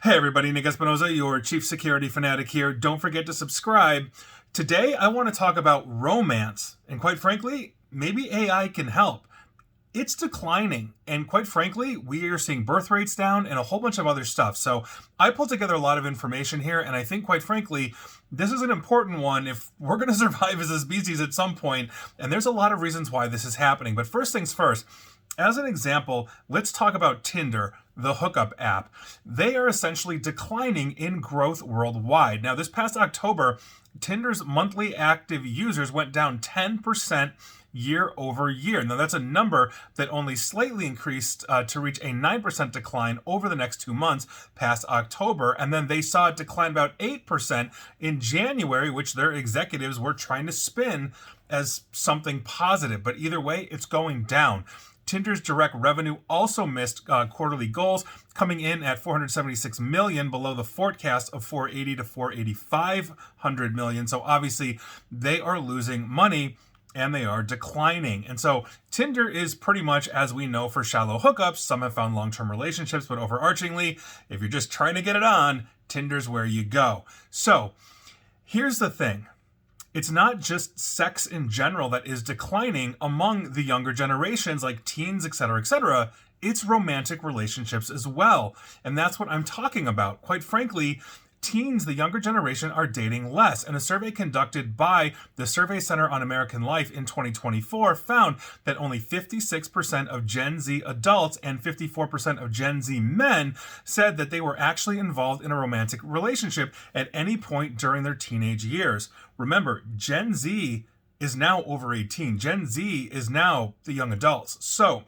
Hey everybody, Nick Espinoza, your chief security fanatic here. Don't forget to subscribe. Today I want to talk about romance, and quite frankly, maybe AI can help. It's declining, and quite frankly, we are seeing birth rates down and a whole bunch of other stuff. So I pulled together a lot of information here, and I think quite frankly, this is an important one if we're going to survive as a species at some point, and there's a lot of reasons why this is happening. But first things first, as an example, let's talk about Tinder, the hookup app. They are essentially declining in growth worldwide. Now, this past October, Tinder's monthly active users went down 10% year over year. Now, that's a number that only slightly increased to reach a 9% decline over the next 2 months past October. And then they saw it decline about 8% in January, which their executives were trying to spin as something positive. But either way, it's going down. Tinder's direct revenue also missed quarterly goals, coming in at 476 million, below the forecast of 480 to 485 million. So obviously they are losing money and they are declining. And so Tinder is pretty much, as we know, for shallow hookups. Some have found long-term relationships, but overarchingly, if you're just trying to get it on, Tinder's where you go. So here's the thing. It's not just sex in general that is declining among the younger generations, like teens, etc., etc. It's romantic relationships as well. And that's what I'm talking about. Quite frankly, teens, the younger generation, are dating less. And a survey conducted by the Survey Center on American Life in 2024 found that only 56% of Gen Z adults and 54% of Gen Z men said that they were actually involved in a romantic relationship at any point during their teenage years. Remember, Gen Z is now over 18. Gen Z is now the young adults. So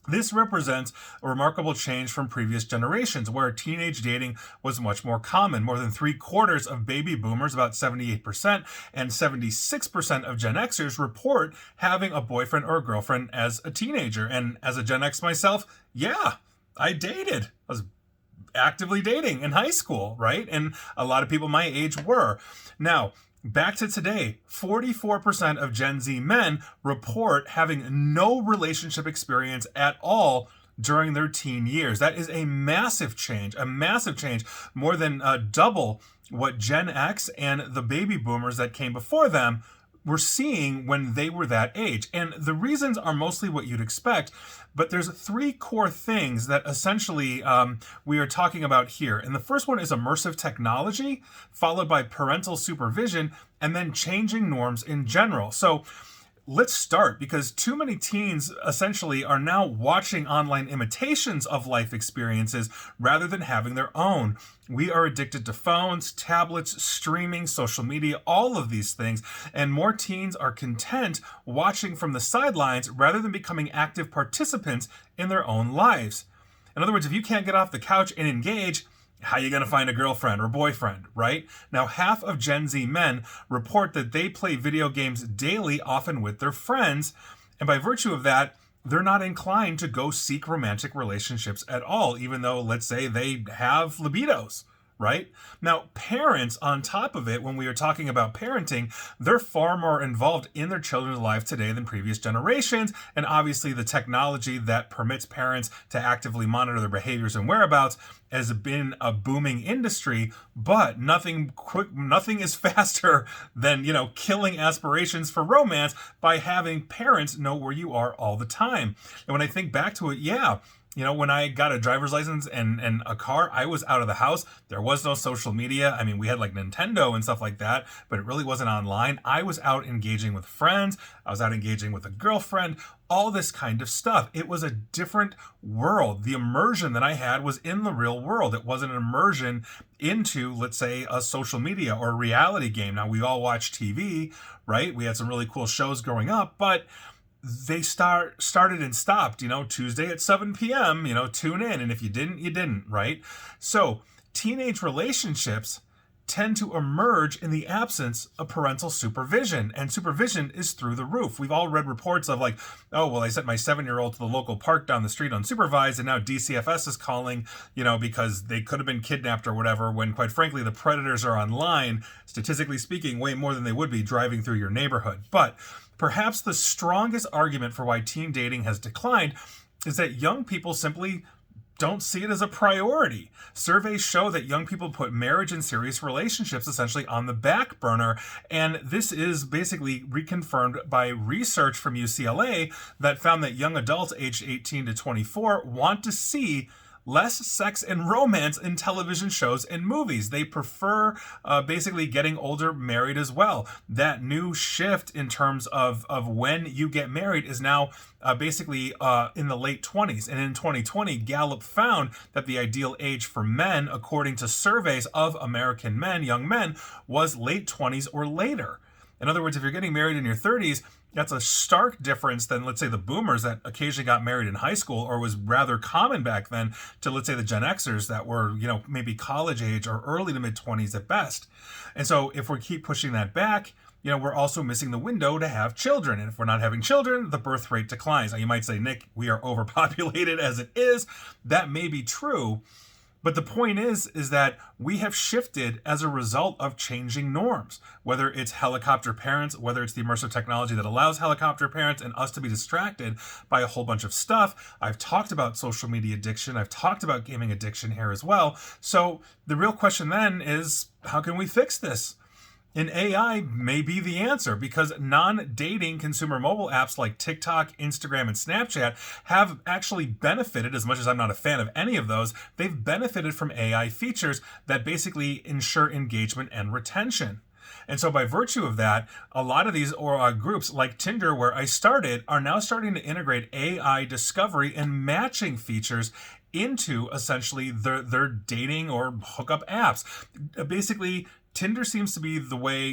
this represents a remarkable change from previous generations, where teenage dating was much more common. More than 3/4 of baby boomers, about 78%, and 76% of Gen Xers report having a boyfriend or a girlfriend as a teenager. And as a Gen X myself, yeah, I dated. I was actively dating in high school, right? And a lot of people my age were. Now, back to today, 44% of Gen Z men report having no relationship experience at all during their teen years. That is a massive change, more than double what Gen X and the baby boomers that came before them were seeing when they were that age. And the reasons are mostly what you'd expect, but there's 3 core things that essentially we are talking about here. And the first one is immersive technology, followed by parental supervision, and then changing norms in general. So let's start, because too many teens essentially are now watching online imitations of life experiences rather than having their own. We are addicted to phones, tablets, streaming, social media, all of these things, and more teens are content watching from the sidelines rather than becoming active participants in their own lives. In other words, if you can't get off the couch and engage, how are you going to find a girlfriend or boyfriend, right? Now, half of Gen Z men report that they play video games daily, often with their friends. And by virtue of that, they're not inclined to go seek romantic relationships at all, even though, let's say, they have libidos, right? Now, parents, on top of it, when we are talking about parenting, they're far more involved in their children's life today than previous generations. And obviously, the technology that permits parents to actively monitor their behaviors and whereabouts has been a booming industry, but nothing is faster than, killing aspirations for romance by having parents know where you are all the time. And when I think back to it, yeah, when I got a driver's license and a car, I was out of the house. There was no social media. I mean, we had like Nintendo and stuff like that, but it really wasn't online. I was out engaging with friends. I was out engaging with a girlfriend, all this kind of stuff. It was a different world. The immersion that I had was in the real world. It wasn't an immersion into, let's say, a social media or a reality game. Now, we all watch TV, right? We had some really cool shows growing up, but they started and stopped, Tuesday at 7 p.m., tune in. And if you didn't, you didn't, right? So teenage relationships tend to emerge in the absence of parental supervision, and supervision is through the roof. We've all read reports of like, oh, well, I sent my 7-year-old to the local park down the street unsupervised, and now DCFS is calling, because they could have been kidnapped or whatever, when quite frankly, the predators are online, statistically speaking, way more than they would be driving through your neighborhood. But perhaps the strongest argument for why teen dating has declined is that young people simply don't see it as a priority. Surveys show that young people put marriage and serious relationships essentially on the back burner. And this is basically reconfirmed by research from UCLA that found that young adults aged 18 to 24 want to see less sex and romance in television shows and movies. They prefer basically getting older married as well. That new shift in terms of when you get married is now basically in the late 20s. And in 2020, Gallup found that the ideal age for men, according to surveys of American men, young men, was late 20s or later. In other words, if you're getting married in your 30s, that's a stark difference than, let's say, the boomers that occasionally got married in high school, or was rather common back then, to, let's say, the Gen Xers that were, maybe college age or early to mid 20s at best. And so if we keep pushing that back, we're also missing the window to have children. And if we're not having children, the birth rate declines. Now, you might say, Nick, we are overpopulated as it is. That may be true. But the point is that we have shifted as a result of changing norms, whether it's helicopter parents, whether it's the immersive technology that allows helicopter parents and us to be distracted by a whole bunch of stuff. I've talked about social media addiction. I've talked about gaming addiction here as well. So the real question then is, how can we fix this? And AI may be the answer, because non-dating consumer mobile apps like TikTok, Instagram, and Snapchat have actually benefited, as much as I'm not a fan of any of those, they've benefited from AI features that basically ensure engagement and retention. And so by virtue of that, a lot of these groups like Tinder, where I started, are now starting to integrate AI discovery and matching features into essentially their dating or hookup apps. Basically, Tinder seems to be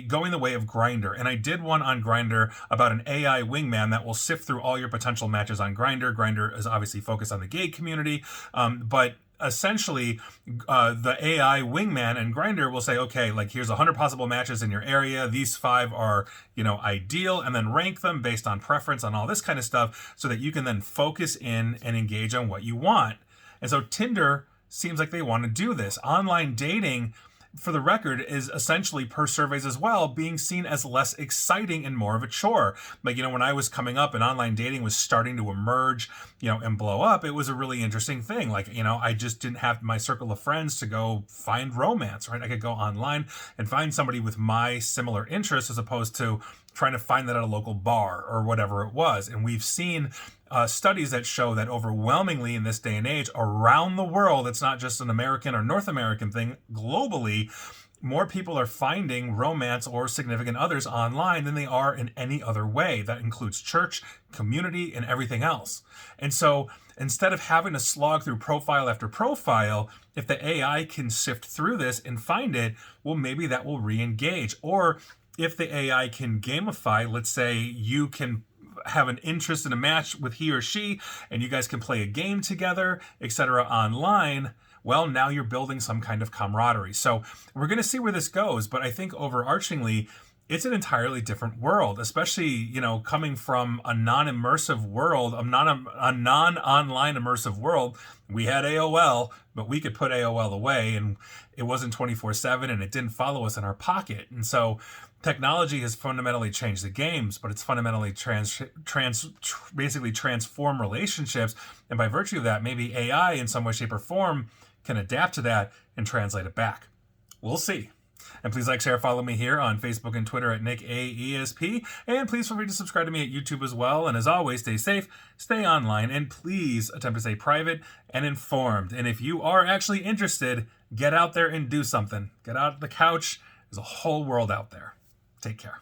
going the way of Grindr. And I did one on Grindr about an AI wingman that will sift through all your potential matches on Grindr. Grindr is obviously focused on the gay community, but essentially the AI wingman and Grindr will say, okay, like, here's 100 possible matches in your area. These 5 are, ideal, and then rank them based on preference on all this kind of stuff, so that you can then focus in and engage on what you want. And so Tinder seems like they want to do this. Online dating, for the record, is essentially, per surveys as well, being seen as less exciting and more of a chore. Like, when I was coming up and online dating was starting to emerge, and blow up, it was a really interesting thing. Like, I just didn't have my circle of friends to go find romance, right? I could go online and find somebody with my similar interests, as opposed to trying to find that at a local bar or whatever it was. And we've seen studies that show that overwhelmingly in this day and age around the world, it's not just an American or North American thing, globally, more people are finding romance or significant others online than they are in any other way. That includes church, community, and everything else. And so instead of having to slog through profile after profile, if the AI can sift through this and find it, well, maybe that will re-engage. Or if the AI can gamify, let's say you can have an interest in a match with he or she, and you guys can play a game together, etc. online, well, now you're building some kind of camaraderie. So we're going to see where this goes, but I think overarchingly, it's an entirely different world, especially, coming from a non-immersive world, a non-online immersive world. We had AOL, but we could put AOL away, and it wasn't 24/7, and it didn't follow us in our pocket. And so technology has fundamentally changed the games, but it's fundamentally basically transformed relationships. And by virtue of that, maybe AI in some way, shape, or form can adapt to that and translate it back. We'll see. And please like, share, follow me here on Facebook and Twitter at NickAESP. And please feel free to subscribe to me at YouTube as well. And as always, stay safe, stay online, and please attempt to stay private and informed. And if you are actually interested, get out there and do something. Get out of the couch. There's a whole world out there. Take care.